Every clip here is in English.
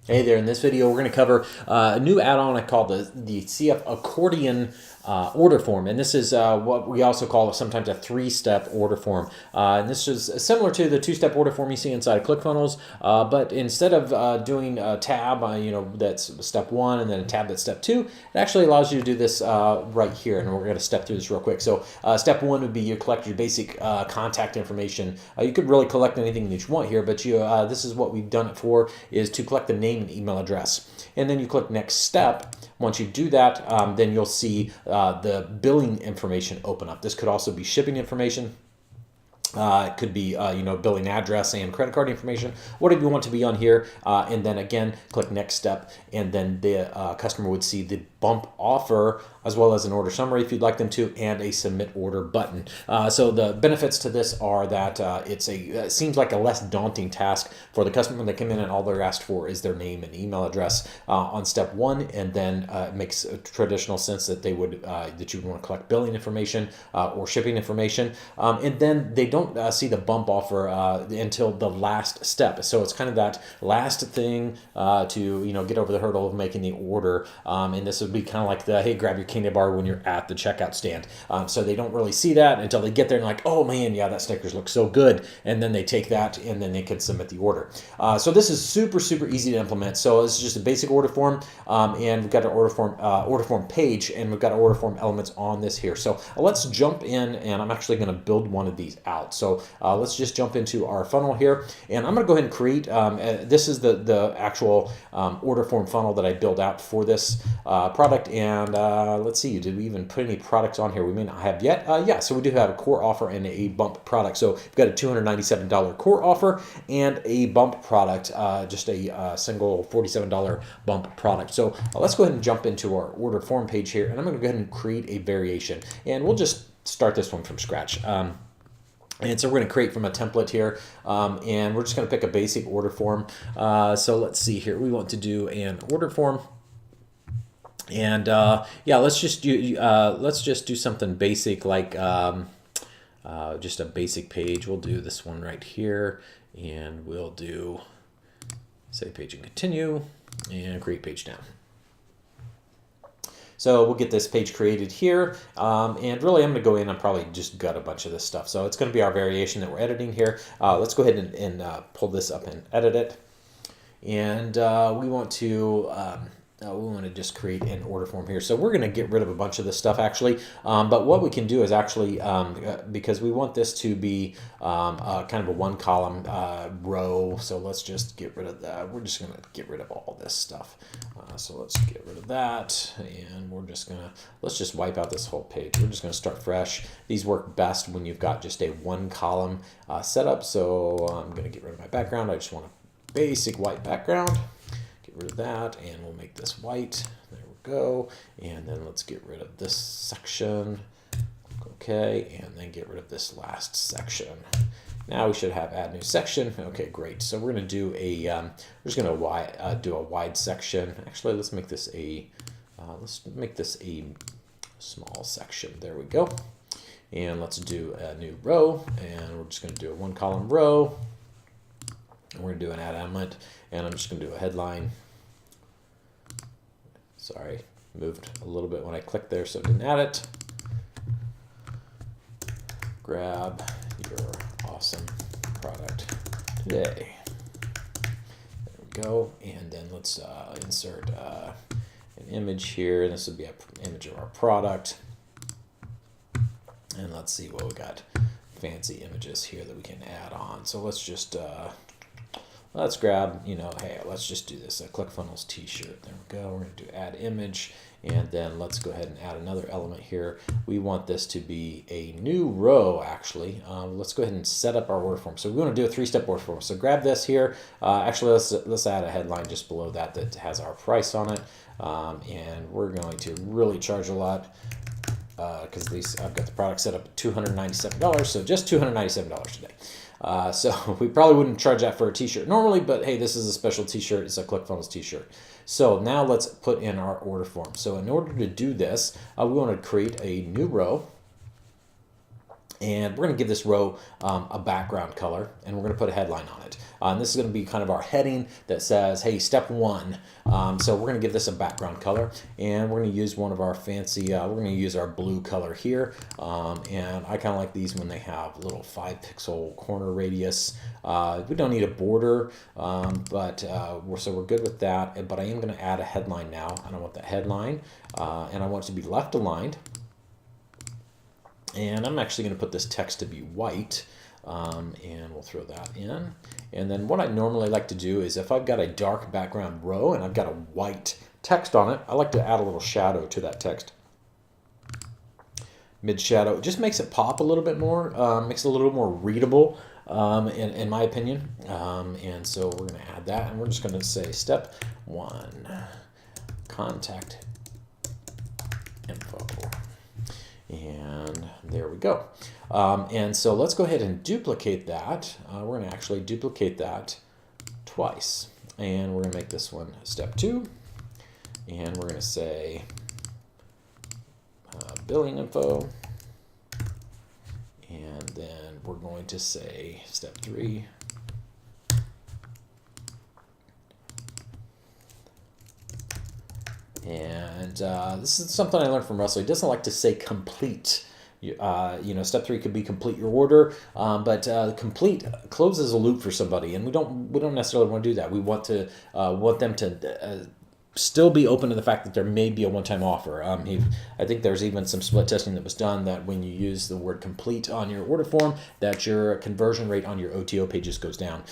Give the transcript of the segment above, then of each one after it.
Hey there, in this video we're going to cover a new add-on I call the CF Accordion order form. And this is what we also call sometimes a three-step order form. And this is similar to the two-step order form you see inside of ClickFunnels, but instead of doing a tab, that's step one, and then a tab that's step two, it actually allows you to do this right here. And we're going to step through this real quick. So step one would be you collect your basic contact information. You could really collect anything that you want here, but this is what we've done it for, is to collect the name and email address. And then you click next step. Once you do that, then you'll see the billing information open up. This could also be shipping information. It could be, billing address and credit card information, whatever you want to be on here. And then again, click next step, and then the customer would see the bump offer as well as an order summary if you'd like them to, and a submit order button. So the benefits to this are that it seems like a less daunting task for the customer when they come in and all they're asked for is their name and email address on step one, and then it makes a traditional sense that they would that you would want to collect billing information or shipping information, and then they don't see the bump offer until the last step. So it's kind of that last thing to get over the hurdle of making the order, and this would be kind of like the hey, grab your candy bar when you're at the checkout stand. So they don't really see that until they get there and like, oh man, yeah, that Snickers looks so good, and then they take that and then they can submit the order. So this is super easy to implement. So it's just a basic order form, and we've got an order form page, and we've got order form elements on this here. So let's jump in, and I'm actually going to build one of these out. So let's just jump into our funnel here, and I'm going to go ahead and create. This is the actual order form funnel that I built out for this product. And let's see, did we even put any products on here? We may not have yet. Yeah, so we do have a core offer and a bump product. So we've got a $297 core offer and a bump product, just a single $47 bump product. So let's go ahead and jump into our order form page here, and I'm going to go ahead and create a variation, and we'll just start this one from scratch. And so we're going to create from a template here, and we're just going to pick a basic order form. So let's see here. We want to do an order form. And yeah, let's just do something basic like just a basic page. We'll do this one right here, and we'll do save page and continue, and create page now. So we'll get this page created here, and really I'm going to go in and probably just gut a bunch of this stuff. So it's going to be our variation that we're editing here. Let's go ahead and pull this up and edit it, and we want to just create an order form here. So we're going to get rid of a bunch of this stuff actually, but what we can do is actually, because we want this to be kind of a one column row, so let's just get rid of that. We're just going to get rid of all this stuff. So let's get rid of that, and let's just wipe out this whole page. We're just going to start fresh. These work best when you've got just a one column setup. So I'm going to get rid of my background. I just want a basic white background. Get rid of that, and we'll make this white. There we go. And then let's get rid of this section. Okay, and then get rid of this last section. Now we should have add new section. Okay, great. So we're going to do we're just going to do a wide section. Actually, let's make this a small section. There we go. And let's do a new row, and we're just going to do a one column row. And we're going to do an add element, and I'm just going to do a headline. Sorry, moved a little bit when I clicked there, so it didn't add it. Grab your awesome product today. There we go. And then let's insert an image here. This would be an image of our product. And let's see what we got. Fancy images here that we can add on. So let's just let's grab, hey, let's just do this, a ClickFunnels t-shirt. There we go. We're going to do add image, and then let's go ahead and add another element here. We want this to be a new row, actually. Let's go ahead and set up our order form. So we want to do a three-step order form. So grab this here. Actually, let's add a headline just below that has our price on it. And we're going to really charge a lot, because I've got the product set up at $297, so just $297 today. So we probably wouldn't charge that for a t-shirt normally, but hey, this is a special t-shirt. It's a ClickFunnels t-shirt. So now let's put in our order form. So in order to do this, we want to create a new row, And we're going to give this row a background color, and we're going to put a headline on it. And this is going to be kind of our heading that says, hey, step 1. So we're going to give this a background color, and we're going to use one of our fancy, we're going to use our blue color here. And I kind of like these when they have a little 5-pixel corner radius. We don't need a border, so we're good with that. But I am going to add a headline now, and I want that headline, and I want it to be left aligned. And I'm actually going to put this text to be white, and we'll throw that in. And then what I normally like to do is if I've got a dark background row and I've got a white text on it, I like to add a little shadow to that text. Mid shadow, it just makes it pop a little bit more, makes it a little more readable, in my opinion. And so we're going to add that, and we're just going to say step 1, contact info. And there we go. And so let's go ahead and duplicate that. We're going to actually duplicate that twice. And we're going to make this one step 2. And we're going to say billing info. And then we're going to say step 3. And this is something I learned from Russell. He doesn't like to say complete. Step 3 could be complete your order, but complete closes a loop for somebody, and we don't necessarily want to do that. We want them to still be open to the fact that there may be a one-time offer. I think there's even some split testing that was done that when you use the word complete on your order form, that your conversion rate on your OTO pages goes down.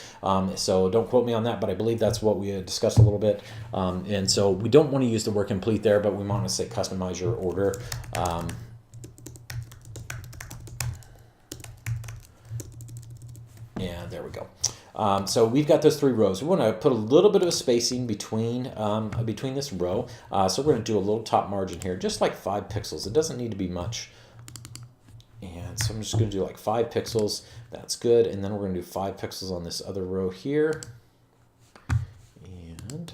So don't quote me on that, but I believe that's what we had discussed a little bit. And so we don't want to use the word complete there, but we want to say customize your order. And there we go. So we've got those 3 rows. We want to put a little bit of a spacing between this row. So we're going to do a little top margin here, just like 5 pixels. It doesn't need to be much. And so I'm just going to do like 5 pixels. That's good. And then we're going to do 5 pixels on this other row here. And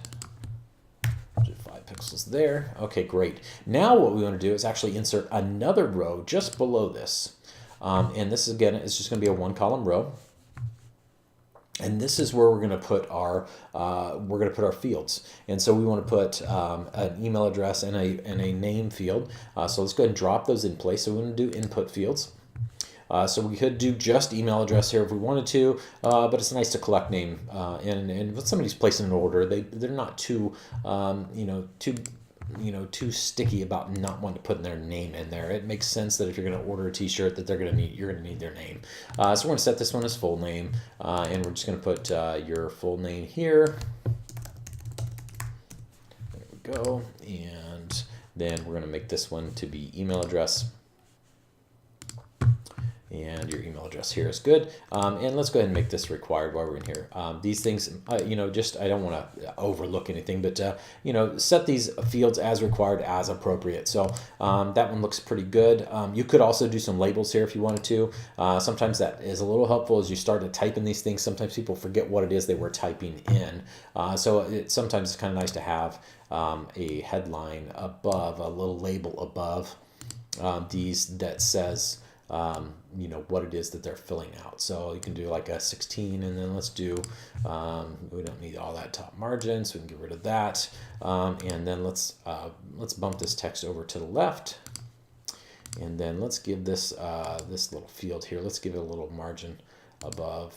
do 5 pixels there. Okay, great. Now what we want to do is actually insert another row just below this. And this, again, is just going to be a 1-column row. And this is where we're going to put our fields. And so we want to put an email address and a name field. So let's go ahead and drop those in place. So we're going to do input fields. So we could do just email address here if we wanted to, but it's nice to collect name. And when somebody's placing an order, they're not too too sticky about not wanting to put their name in there. It makes sense that if you're going to order a t-shirt that you're going to need their name. So we're going to set this one as full name, and we're just going to put your full name here. There we go. And then we're going to make this one to be email address. And your email address here is good. And let's go ahead and make this required while we're in here. These things, I don't want to overlook anything, but, set these fields as required, as appropriate. So that one looks pretty good. You could also do some labels here if you wanted to. Sometimes that is a little helpful as you start to type in these things. Sometimes people forget what it is they were typing in. Sometimes it's kind of nice to have a headline above, a little label above these that says, what it is that they're filling out. So you can do like a 16, and then let's do, we don't need all that top margin, so we can get rid of that. And then let's bump this text over to the left. And then let's give this, this little field here, let's give it a little margin above.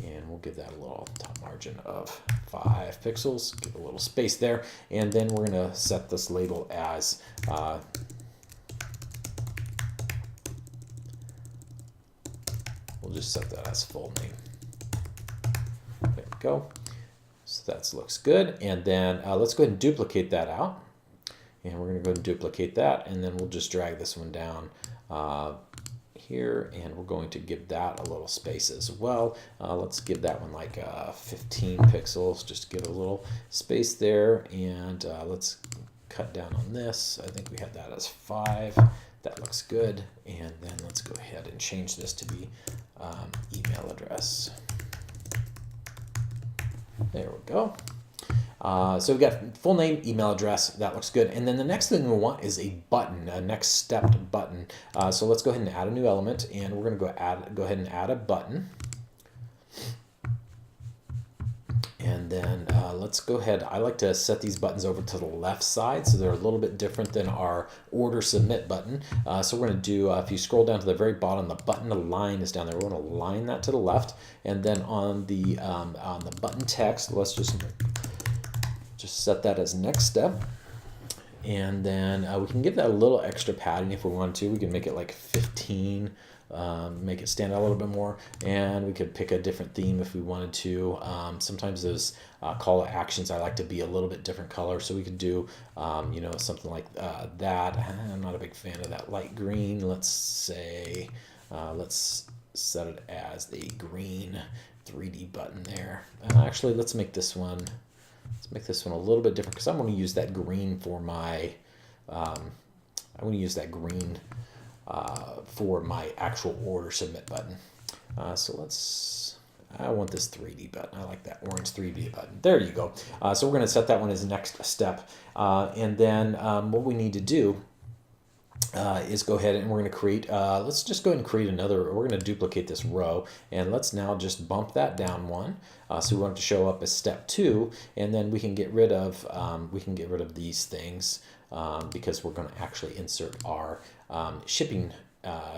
And we'll give that a little top margin of 5 pixels, give a little space there. And then we're going to set this label as, we'll just set that as full name. There we go. So that looks good. And then let's go ahead and duplicate that out. And we're going to go ahead and duplicate that. And then we'll just drag this one down here. And we're going to give that a little space as well. Let's give that one like 15 pixels, just to give it a little space there. And let's cut down on this. I think we have that as 5. That looks good. And then let's go ahead and change this to be email address. There we go. So we got full name, email address. That looks good. And then the next thing we want is a button, a next stepped button. So let's go ahead and add a new element, and we're going to go ahead and add a button. And then let's go ahead. I like to set these buttons over to the left side, so they're a little bit different than our order submit button. So we're going to do, if you scroll down to the very bottom, the button align is down there. We're going to align that to the left. And then on the button text, let's just set that as next step. And then we can give that a little extra padding if we want to. We can make it like 15, make it stand out a little bit more. And we could pick a different theme if we wanted to. Sometimes those call to actions I like to be a little bit different color. So we could do, you know, something like that. I'm not a big fan of that light green. Let's say, let's set it as the green 3D button there. Actually, let's make this one a little bit different because I'm going to use that green for my for my actual order submit button. So I want this 3D button. I like that orange 3D button. There you go. So we're going to set that one as the next step. And then what we need to do is go ahead and we're going to create, let's just go ahead and create another, we're going to duplicate this row, and let's now just bump that down one. So we want it to show up as step 2, and then we can get rid of these things because we're going to actually insert our shipping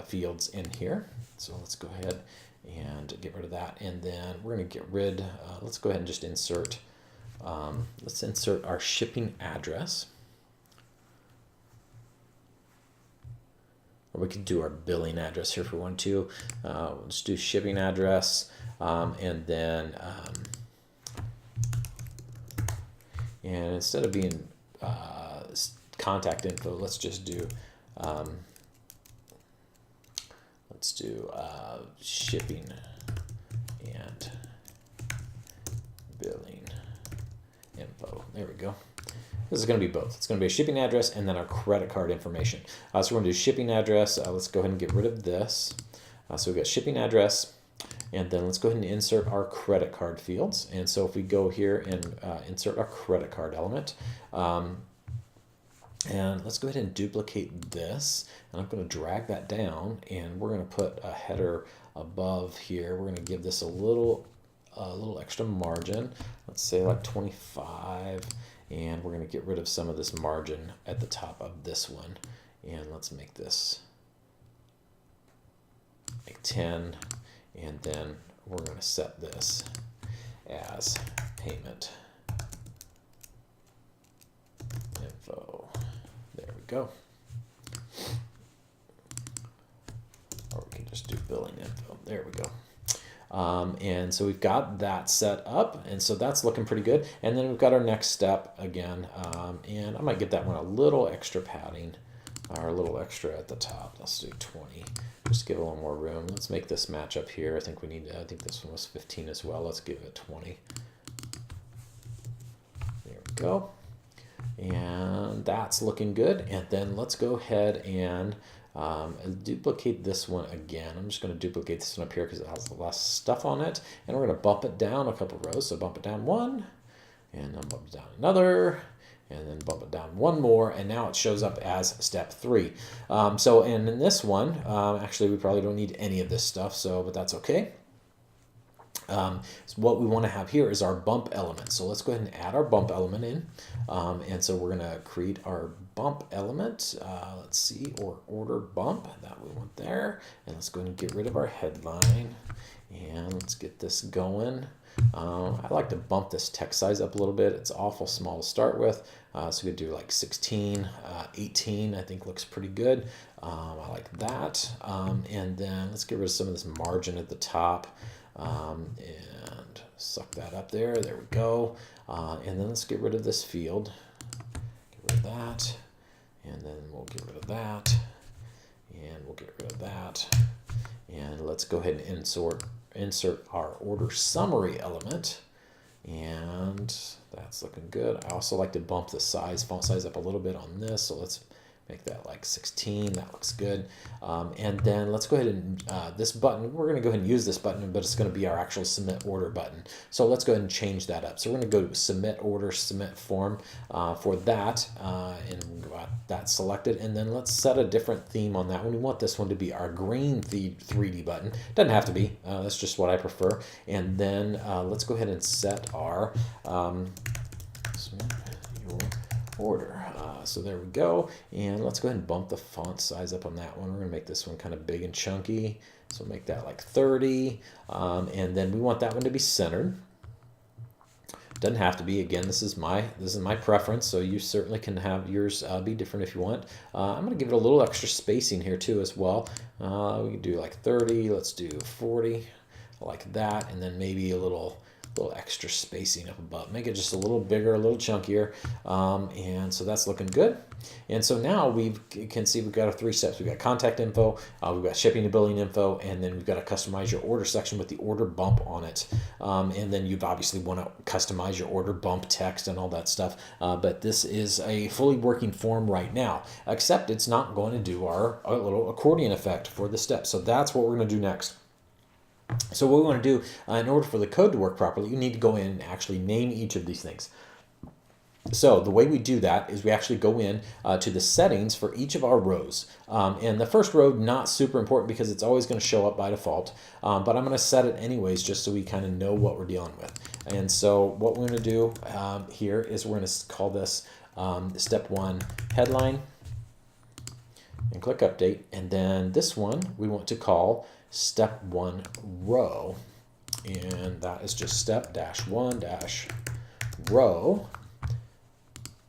fields in here. So let's go ahead and get rid of that, and then we're going to get rid, let's go ahead and just insert, let's insert our shipping address. Or we could do our billing address here if we want to. We'll just do shipping address, and then and instead of being contact info, let's just do shipping and billing info. There we go. This is going to be both. It's going to be a shipping address and then our credit card information. So we're going to do shipping address. Let's go ahead and get rid of this. So we've got shipping address, and then let's go ahead and insert our credit card fields. And so if we go here and insert our credit card element, and let's go ahead and duplicate this, and I'm going to drag that down, and we're going to put a header above here. We're going to give this a little extra margin. Let's say like 25. And we're going to get rid of some of this margin at the top of this one. And let's make this like 10. And then we're going to set this as payment info. There we go. Or we can just do billing info. There we go. And so we've got that set up, and so that's looking pretty good. And then we've got our next step again, and I might get that one a little extra padding, or a little extra at the top. Let's do 20, just give it a little more room. Let's make this match up here. I think this one was 15 as well. Let's give it 20. There we go. And that's looking good. And then let's go ahead and duplicate this one again. I'm just going to duplicate this one up here because it has less stuff on it, and we're going to bump it down a couple rows. So bump it down one, and then bump it down another, and then bump it down one more, and now it shows up as step 3. So and in this one, actually we probably don't need any of this stuff, but that's okay. So what we want to have here is our bump element. So let's go ahead and add our bump element in. And so we're going to create our bump element. Let's see, or order bump, that we want there. And let's go ahead and get rid of our headline. And let's get this going. I like to bump this text size up a little bit. It's awful small to start with. So we could do like 16, 18, I think looks pretty good. I like that. And then let's get rid of some of this margin at the top. And suck that up there. There we go. And then let's get rid of this field. Get rid of that. And then we'll get rid of that. And we'll get rid of that. And let's go ahead and insert our order summary element. And that's looking good. I also like to bump the font size up a little bit on this. So let's Make that like 16. That looks good. And then let's go ahead and this button, we're going to go ahead and use this button, but it's going to be our actual submit order button. So let's go ahead and change that up. So we're going to go to submit order, submit form for that, and we've got that selected. And then let's set a different theme on that one. We want this one to be our green 3D button. Doesn't have to be. That's just what I prefer. And then let's go ahead and set our submit your order. So there we go. And let's go ahead and bump the font size up on that one. We're going to make this one kind of big and chunky. So make that like 30. And then we want that one to be centered. Doesn't have to be. Again, this is my preference, so you certainly can have yours be different if you want. I'm going to give it a little extra spacing here too as well. We can do like 30. Let's do 40 like that, and then maybe a little extra spacing up above. Make it just a little bigger, a little chunkier, and so that's looking good. And so now you can see we've got our 3 steps. We've got contact info, we've got shipping and billing info, and then we've got to customize your order section with the order bump on it. And then you've obviously want to customize your order bump text and all that stuff. But this is a fully working form right now, except it's not going to do our little accordion effect for the steps. So that's what we're going to do next. So what we want to do, in order for the code to work properly, you need to go in and actually name each of these things. So the way we do that is we actually go in to the settings for each of our rows. And the first row, not super important because it's always going to show up by default. But I'm going to set it anyways just so we kind of know what we're dealing with. And so what we're going to do here is we're going to call this step 1 headline and click update. And then this one we want to call step 1 row, and that is just step -1 row.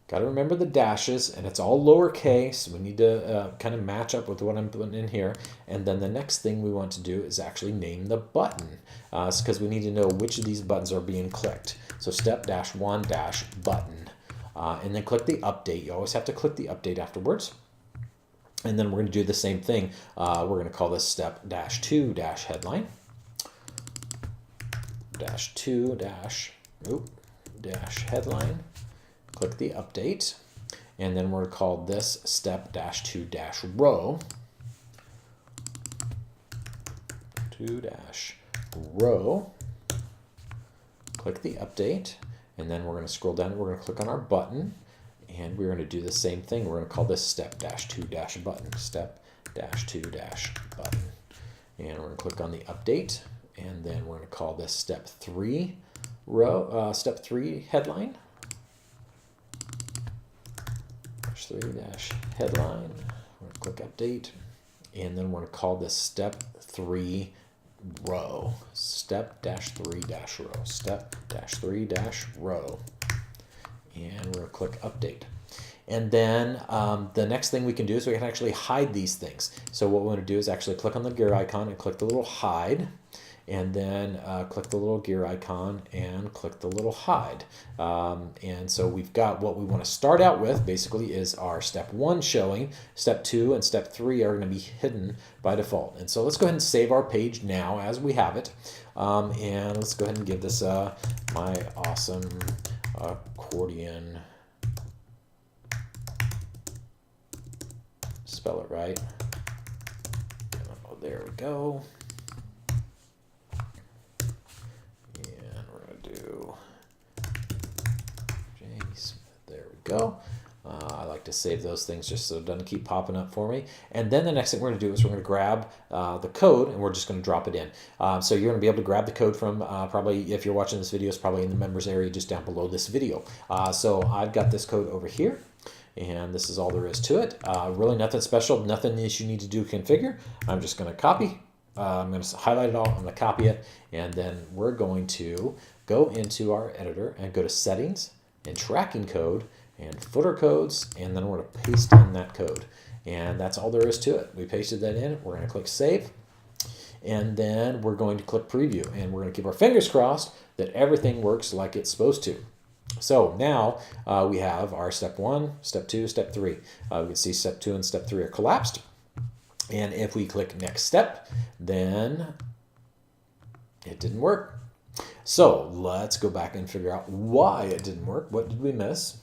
Got to remember the dashes, and it's all lowercase. We need to kind of match up with what I'm putting in here. And then the next thing we want to do is actually name the button, because we need to know which of these buttons are being clicked. So step -1 button, and then click the update. You always have to click the update afterwards. And then we're going to do the same thing. We're going to call this step -2 headline. -2 headline. Click the update. And then we're going to call this step -2 row. 2 row. Click the update. And then we're going to scroll down and we're going to click on our button. And we're going to do the same thing. We're going to call this step -2 button, step -2 button. And we're going to click on the update. And then we're going to call this step 3 row, step 3 headline. -3 headline. We're going to click update. And then we're going to call this step 3 row, step -3 row, step -3 row. And we're going to click update. And then the next thing we can do is we can actually hide these things. So what we want to do is actually click on the gear icon and click the little hide. And then click the little gear icon and click the little hide. And so we've got what we want to start out with basically is our step 1 showing. Step 2 and step 3 are going to be hidden by default. And so let's go ahead and save our page now as we have it. And let's go ahead and give this my awesome accordion, spell it right. Oh, there we go. And we're going to do J. Smith. There we go. I like to save those things just so it doesn't keep popping up for me. And then the next thing we're going to do is we're going to grab the code and we're just going to drop it in. So you're going to be able to grab the code from probably, if you're watching this video, it's probably in the members area just down below this video. So I've got this code over here. And this is all there is to it. Really nothing special, nothing that you need to do configure. I'm just going to copy. I'm going to highlight it all. I'm going to copy it. And then we're going to go into our editor and go to settings and tracking code and footer codes, and then we're going to paste in that code. And that's all there is to it. We pasted that in. We're going to click save. And then we're going to click preview. And we're going to keep our fingers crossed that everything works like it's supposed to. So now we have our step 1, step 2, step 3. We can see step 2 and step 3 are collapsed. And if we click next step, then it didn't work. So let's go back and figure out why it didn't work. What did we miss?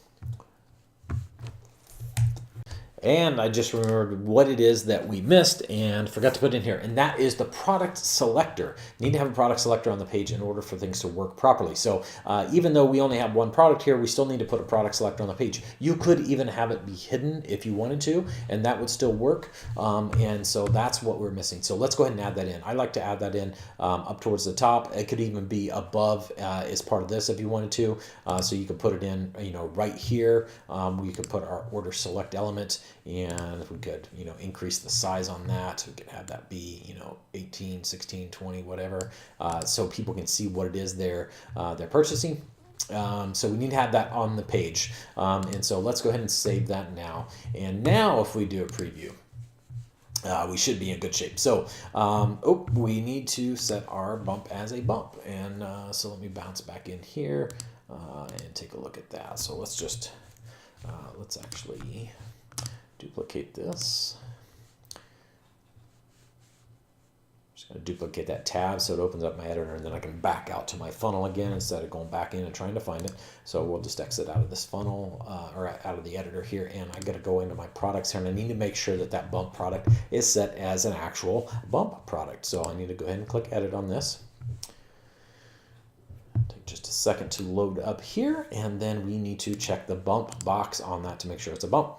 And I just remembered what it is that we missed and forgot to put in here, and that is the product selector. You need to have a product selector on the page in order for things to work properly. So even though we only have one product here, we still need to put a product selector on the page. You could even have it be hidden if you wanted to, and that would still work. And so that's what we're missing. So let's go ahead and add that in. I like to add that in up towards the top. It could even be above as part of this if you wanted to. So you could put it in, right here. We could put our order select element, and we could, increase the size on that. We could have that be, 18, 16, 20, whatever, so people can see what it is they're purchasing. So we need to have that on the page. And so let's go ahead and save that now. And now if we do a preview, we should be in good shape. So, we need to set our bump as a bump. And so let me bounce back in here and take a look at that. So let's just, let's actually duplicate this. Just going to duplicate that tab so it opens up my editor, and then I can back out to my funnel again instead of going back in and trying to find it. So we'll just exit out of this funnel or out of the editor here, and I got to go into my products here, and I need to make sure that that bump product is set as an actual bump product. So I need to go ahead and click edit on this. Take just a second to load up here, and then we need to check the bump box on that to make sure it's a bump.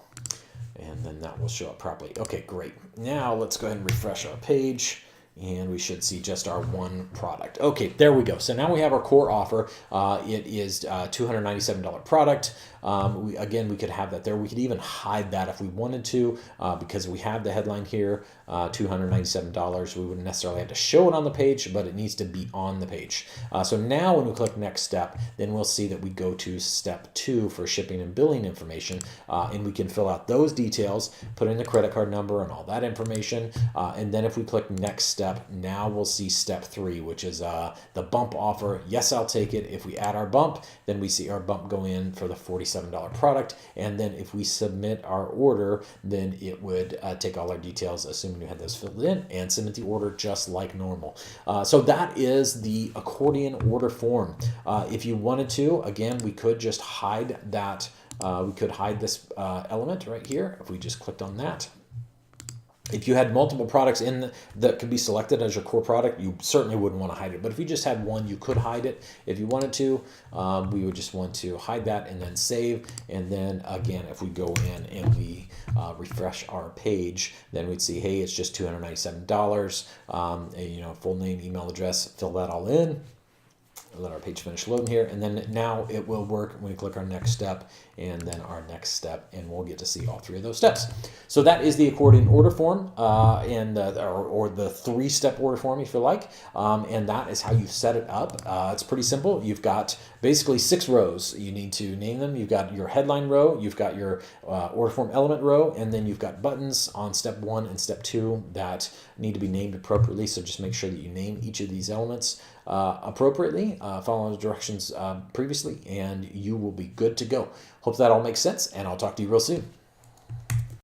And then that will show up properly. Okay, great. Now let's go ahead and refresh our page, and we should see just our one product. Okay, there we go. So now we have our core offer. It is a $297 product. Again, we could have that there. We could even hide that if we wanted to, because we have the headline here, $297. We wouldn't necessarily have to show it on the page, but it needs to be on the page. So now when we click next step, then we'll see that we go to step 2 for shipping and billing information, and we can fill out those details, put in the credit card number and all that information. And then if we click next step, now we'll see step 3, which is the bump offer. Yes, I'll take it. If we add our bump, then we see our bump go in for the $47 product. And then if we submit our order, then it would take all our details, assuming you had those filled in, and submit the order just like normal. So that is the accordion order form. If you wanted to, again, we could just hide that. We could hide this element right here if we just clicked on that. If you had multiple products that could be selected as your core product, you certainly wouldn't want to hide it. But if you just had one, you could hide it if you wanted to. We would just want to hide that and then save. And then again, if we go in and we refresh our page, then we'd see, hey, it's just $297. Full name, email address, fill that all in. Let our page finish loading here, and then now it will work when we click our next step and then our next step, and we'll get to see all 3 of those steps. So that is the accordion order form, or the 3-step order form if you like, and that is how you set it up. It's pretty simple. You've got basically 6 rows. You need to name them. You've got your headline row, you've got your order form element row, and then you've got buttons on step 1 and step 2 that need to be named appropriately. So just make sure that you name each of these elements appropriately, follow the directions previously, and you will be good to go. Hope that all makes sense, and I'll talk to you real soon.